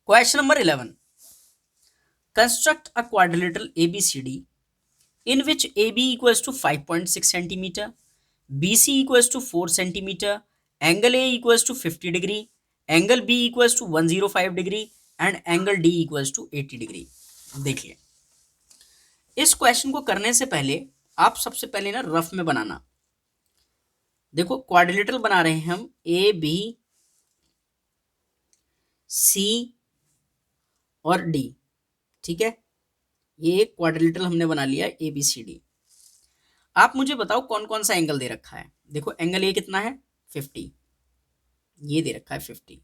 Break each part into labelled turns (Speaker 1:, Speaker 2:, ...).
Speaker 1: Question number 11, construct a quadrilateral ABCD in which AB equals to 5.6 centimeter, BC equals to 4 centimeter, angle A equals to 50 degree, angle B equals to 105 degree and angle D equals to 80 degree। देखिए, इस question को करने से पहले आप सबसे पहले ना रफ में बनाना। देखो, क्वाड्रिलेटरल बना रहे हैं हम ABC और D, ठीक है। ये एक क्वाड्रिलेटरल हमने बना लिया है ABCD। आप मुझे बताओ कौन कौन सा एंगल दे रखा है। देखो, एंगल ए कितना है 50, ये दे रखा है 50।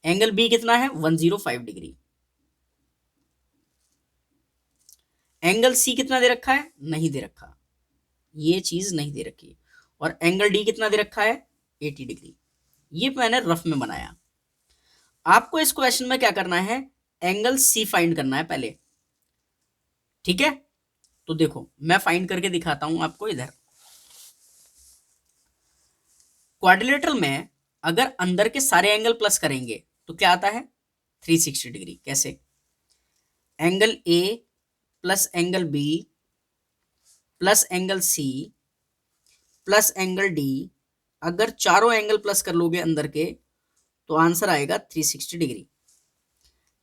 Speaker 1: एंगल बी कितना है 105 डिग्री। एंगल सी कितना दे रखा है, नहीं दे रखा, ये चीज नहीं दे रखी। और एंगल डी कितना दे रखा है 80 डिग्री। ये मैंने रफ में बनाया। आपको इस क्वेश्चन में क्या करना है, एंगल सी फाइंड करना है पहले, ठीक है। तो देखो, मैं फाइंड करके दिखाता हूं आपको। इधर क्वाड्रिलेटरल में अगर अंदर के सारे एंगल प्लस करेंगे तो क्या आता है 360 डिग्री। कैसे, angle A plus angle B plus angle C plus angle D, अगर चारों एंगल प्लस कर लोगे अंदर के तो आंसर आएगा 360 डिग्री।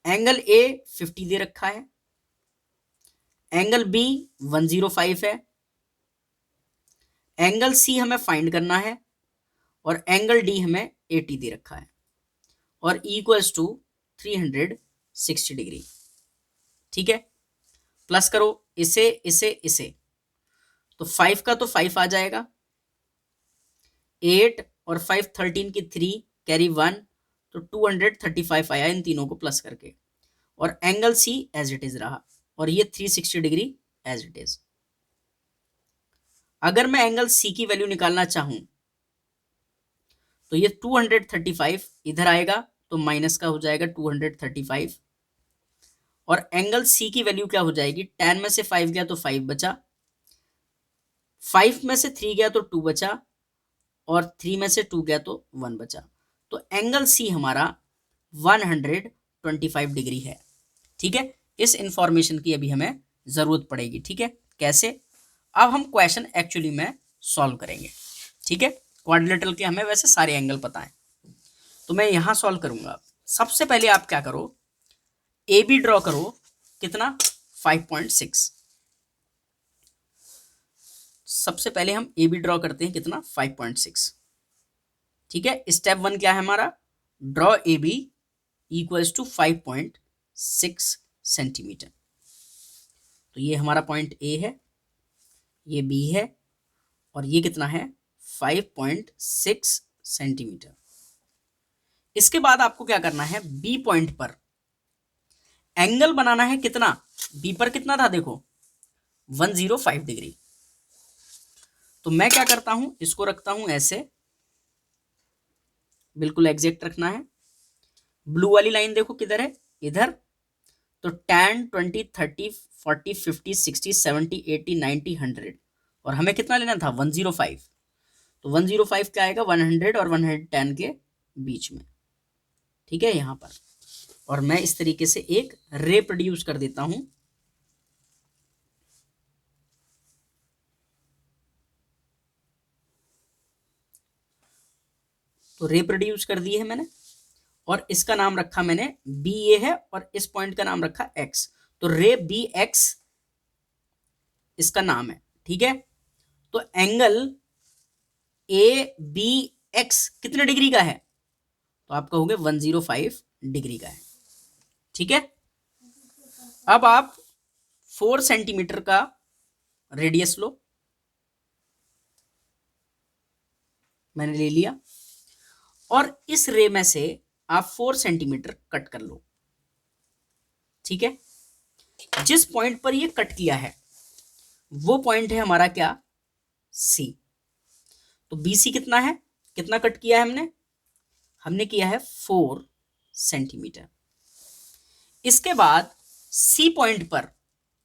Speaker 1: एंगल ए 50 दे रखा है, एंगल बी 105 है, एंगल सी हमें फाइंड करना है और एंगल डी हमें 80 दे रखा है और इक्वल्स टू 360 डिग्री, ठीक है। प्लस करो इसे इसे इसे, तो 5 का तो 5 आ जाएगा, 8 और 5 13 की 3 कैरी 1, तो 235 आया इन तीनों को प्लस करके। और angle C as it is रहा और ये 360 डिग्री एज इट इज। अगर मैं एंगल सी की वैल्यू निकालना चाहूं तो ये 235 इधर आएगा तो माइनस का हो जाएगा 235, और एंगल सी की वैल्यू क्या हो जाएगी, 10 में से 5 गया तो 5 बचा, 5 में से 3 गया तो 2 बचा, और 3 में से 2 गया तो 1 बचा। तो एंगल सी हमारा 125 डिग्री है, ठीक है। इस इंफॉर्मेशन की अभी हमें जरूरत पड़ेगी, ठीक है। कैसे, अब हम क्वेश्चन एक्चुअली में सॉल्व करेंगे, ठीक है। क्वाड्रिलेटरल के हमें वैसे सारे एंगल पता है, तो मैं यहां सॉल्व करूंगा। सबसे पहले आप क्या करो, ए बी ड्रॉ करो, कितना 5.6। सबसे पहले हम ए बी ड्रॉ करते हैं, कितना 5.6, ठीक है। स्टेप 1 क्या है हमारा, draw A B equals to 5.6 centimetre. तो ये हमारा पॉइंट ए है, ये बी है, और ये कितना है 5.6 सेंटीमीटर। इसके बाद आपको क्या करना है, बी पॉइंट पर एंगल बनाना है। कितना, बी पर कितना था देखो 105 डिग्री। तो मैं क्या करता हूं, इसको रखता हूं ऐसे, बिल्कुल एग्जैक्ट रखना है। ब्लू वाली लाइन देखो किधर है, इधर। तो 10 20 30 40 50 60 70 80 90 100, और हमें कितना लेना था 105। तो 105 क्या आएगा 100 और 110 के बीच में, ठीक है, यहां पर। और मैं इस तरीके से एक रे प्रोड्यूस कर देता हूं। तो रे प्रोड्यूस कर दी है मैंने, और इसका नाम रखा मैंने बी ए है, और इस पॉइंट का नाम रखा एक्स। तो रे बी एक्स इसका नाम है, ठीक है। तो एंगल ए बी एक्स कितने डिग्री का है, तो आप कहोगे 105 डिग्री का है, ठीक है। अब आप 4 सेंटीमीटर का रेडियस लो, मैंने ले लिया, और इस रे में से आप 4 सेंटीमीटर कट कर लो, ठीक है। जिस पॉइंट पर ये कट किया है वो पॉइंट है हमारा क्या, सी। तो बी सी कितना है, कितना कट किया है हमने किया है 4 सेंटीमीटर। इसके बाद सी पॉइंट पर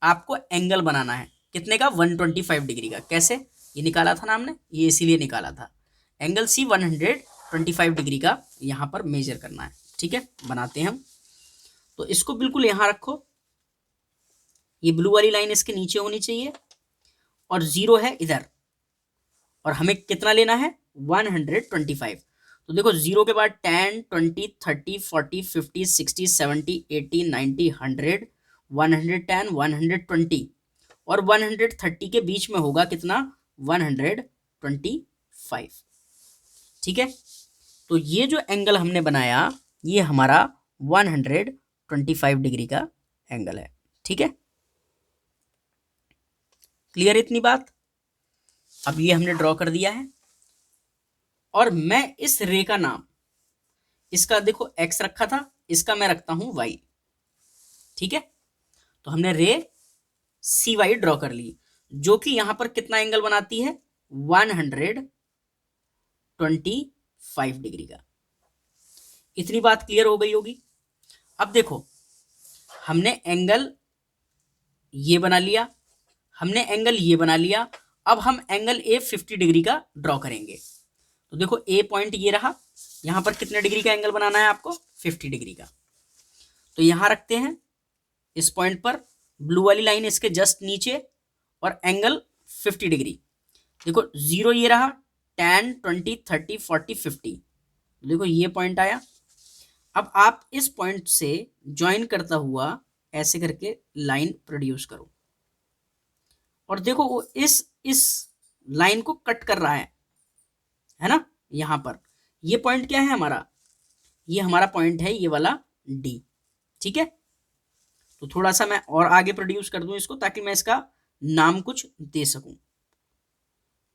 Speaker 1: आपको एंगल बनाना है, कितने का 125 डिग्री का। कैसे, ये निकाला था ना हमने, ये इसीलिए निकाला था। एंगल सी 125 25 डिग्री का यहाँ पर मेजर करना है। ठीक है, बनाते हैं हम। तो इसको बिल्कुल यहाँ रखो, ये ब्लू वाली लाइन इसके नीचे होनी चाहिए और 0 है इधर, और हमें कितना लेना है 125। तो देखो 0 के बाद 10 20 30 40 50 60 70 80 90 100 110 120 और 130 के बीच में होगा कितना 125। ठीक है, तो ये जो एंगल हमने बनाया ये हमारा 125 डिग्री का एंगल है। ठीक है, क्लियर इतनी बात। अब ये हमने ड्रॉ कर दिया है और मैं इस रे का नाम, इसका देखो एक्स रखा था, इसका मैं रखता हूं वाई। ठीक है, तो हमने रे सी वाई ड्रॉ कर ली, जो कि यहां पर कितना एंगल बनाती है 125 डिग्री का। इतनी बात क्लियर हो गई होगी। अब देखो हमने एंगल ये बना लिया, हमने एंगल ये बना लिया, अब हम एंगल ए 50 डिग्री का ड्रॉ करेंगे। तो देखो ए पॉइंट ये रहा, यहां पर कितने डिग्री का एंगल बनाना है आपको 50 डिग्री का। तो यहां रखते हैं इस पॉइंट पर, ब्लू वाली लाइन इसके जस्ट नीचे और एंगल 50 डिग्री। देखो 0 ये रहा, 10 20 30 40 50, देखो ये पॉइंट आया। अब आप इस पॉइंट से ज्वाइन करता हुआ ऐसे करके लाइन प्रोड्यूस करो और देखो वो इस लाइन को कट कर रहा है ना। यहां पर ये पॉइंट क्या है हमारा, ये हमारा पॉइंट है ये वाला डी। ठीक है, तो थोड़ा सा मैं और आगे प्रोड्यूस कर दूं इसको ताकि मैं इसका नाम कुछ दे सकूं।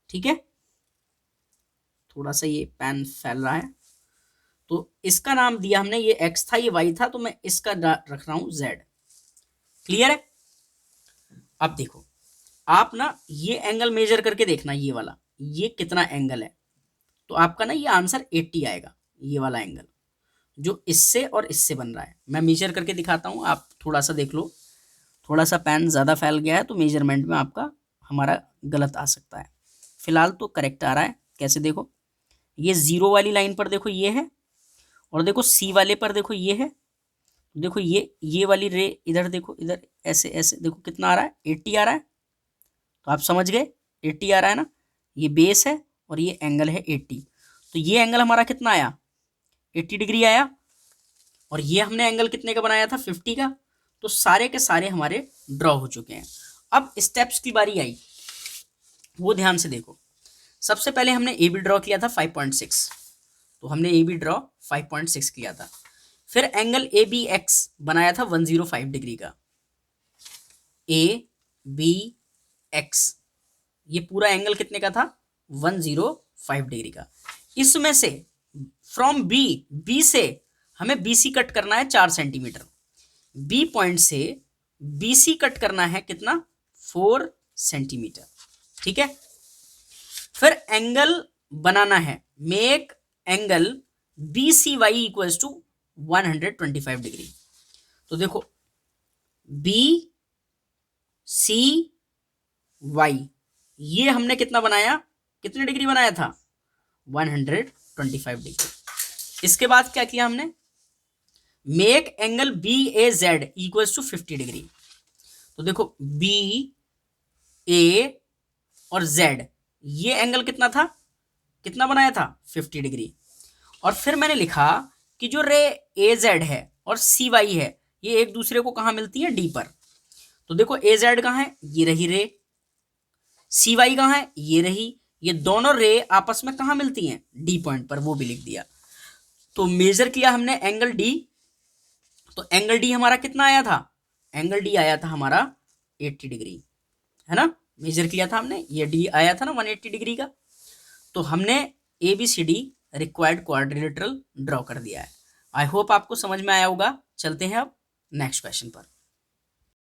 Speaker 1: ठीक है, थोड़ा सा ये पेन फैल रहा है, तो इसका नाम दिया हमने, ये एक्स था ये वाई था, तो मैं इसका रख रहा हूं जेड। क्लियर है। अब देखो आप ना ये एंगल मेजर करके देखना, ये वाला ये कितना एंगल है, तो आपका ना ये आंसर 80 आएगा। ये वाला एंगल जो इससे और इससे बन रहा है, मैं मेजर करके दिखाता हूं, आप थोड़ा सा देख लो। थोड़ा सा पेन ज़्यादा फैल गया है तो मेजरमेंट में आपका हमारा गलत आ सकता है। फिलहाल तो करेक्ट आ रहा है। कैसे देखो, ये 0 वाली लाइन पर देखो ये है, और देखो सी वाले पर देखो ये है। देखो ये वाली रे इधर देखो, इधर ऐसे ऐसे देखो कितना आ रहा है 80 आ रहा है। तो आप समझ गए 80 आ रहा है ना, ये बेस है और ये एंगल है 80। तो ये एंगल हमारा कितना आया 80 डिग्री आया, और ये हमने एंगल कितने का बनाया था 50 का। तो सारे के सारे हमारे ड्रॉ हो चुके हैं। अब स्टेप्स की बारी आई, वो ध्यान से देखो। सबसे पहले हमने ए बी ड्रॉ किया था 5.6, तो हमने ए बी ड्रॉ 5.6 किया था। फिर एंगल ए बी एक्स बनाया था 105 डिग्री का, ए बी एक्स, ये पूरा एंगल कितने का था 105 डिग्री का। इसमें से फ्रॉम बी से हमें बीसी कट करना है 4 सेंटीमीटर, बी पॉइंट से बीसी कट करना है कितना 4 सेंटीमीटर। ठीक है, फिर एंगल बनाना है, make angle B C Y equals to 125 degree. तो देखो बी सी वाई ये हमने कितना बनाया, कितने डिग्री बनाया था 125 डिग्री। इसके बाद क्या किया हमने, make angle B A Z equals to 50 degree. तो देखो बी ए और जेड ये एंगल कितना था, कितना बनाया था 50 डिग्री। और फिर मैंने लिखा कि जो रे ए जेड है और सी वाई है ये एक दूसरे को कहाँ मिलती है डी पर। तो देखो ए जेड कहाँ है, ये रही रे, सी वाई कहाँ है, ये रही, ये दोनों रे आपस में कहाँ मिलती हैं डी पॉइंट पर, वो भी लिख दिया। तो मेजर किया हमने एंगल डी, तो एंगल डी हमारा कितना आया था, एंगल डी आया था हमारा 80 डिग्री, है ना। मेजर किया था हमने, ये डी आया था ना 180 डिग्री का। तो हमने A B C D required quadrilateral draw कर दिया है। आई होप आपको समझ में आया होगा। चलते हैं अब नेक्स्ट क्वेश्चन पर।